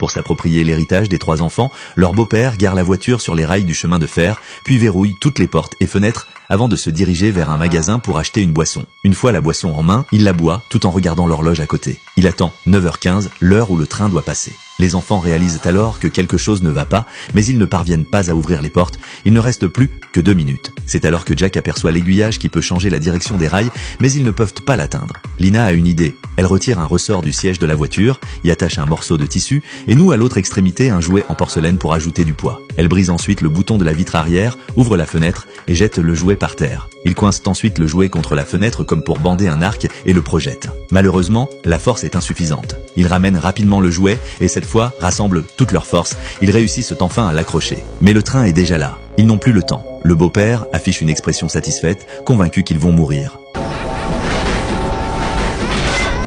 Pour s'approprier l'héritage des 3 enfants, leur beau-père gare la voiture sur les rails du chemin de fer, puis verrouille toutes les portes et fenêtres avant de se diriger vers un magasin pour acheter une boisson. Une fois la boisson en main, il la boit tout en regardant l'horloge à côté. Il attend 9h15, l'heure où le train doit passer. Les enfants réalisent alors que quelque chose ne va pas, mais ils ne parviennent pas à ouvrir les portes. Il ne reste plus que 2 minutes. C'est alors que Jack aperçoit l'aiguillage qui peut changer la direction des rails, mais ils ne peuvent pas l'atteindre. Lina a une idée. Elle retire un ressort du siège de la voiture, y attache un morceau de tissu et noue à l'autre extrémité un jouet en porcelaine pour ajouter du poids. Elle brise ensuite le bouton de la vitre arrière, ouvre la fenêtre et jette le jouet par terre. Il coince ensuite le jouet contre la fenêtre comme pour bander un arc et le projette. Malheureusement, la force est insuffisante. Ils ramènent rapidement le jouet et cette fois rassemblent toutes leurs forces. Ils réussissent enfin à l'accrocher. Mais le train est déjà là. Ils n'ont plus le temps. Le beau-père affiche une expression satisfaite, convaincu qu'ils vont mourir.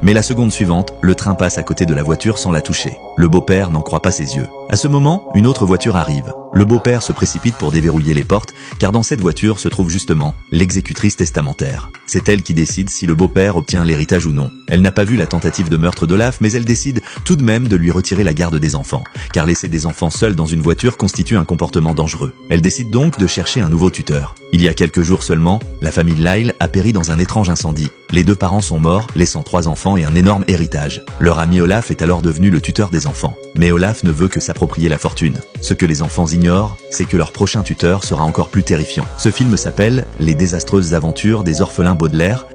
Mais la seconde suivante, le train passe à côté de la voiture sans la toucher. Le beau-père n'en croit pas ses yeux. À ce moment, une autre voiture arrive. Le beau-père se précipite pour déverrouiller les portes, car dans cette voiture se trouve justement l'exécutrice testamentaire. C'est elle qui décide si le beau-père obtient l'héritage ou non. Elle n'a pas vu la tentative de meurtre d'Olaf, mais elle décide tout de même de lui retirer la garde des enfants, car laisser des enfants seuls dans une voiture constitue un comportement dangereux. Elle décide donc de chercher un nouveau tuteur. Il y a quelques jours seulement, la famille Lyle a péri dans un étrange incendie. Les 2 parents sont morts, laissant 3 enfants et un énorme héritage. Leur ami Olaf est alors devenu le tuteur des enfants. Mais Olaf ne veut que s'approprier la fortune. Ce que les enfants ignorent, c'est que leur prochain tuteur sera encore plus terrifiant. Ce film s'appelle Les désastreuses aventures des orphelins Baudelaire,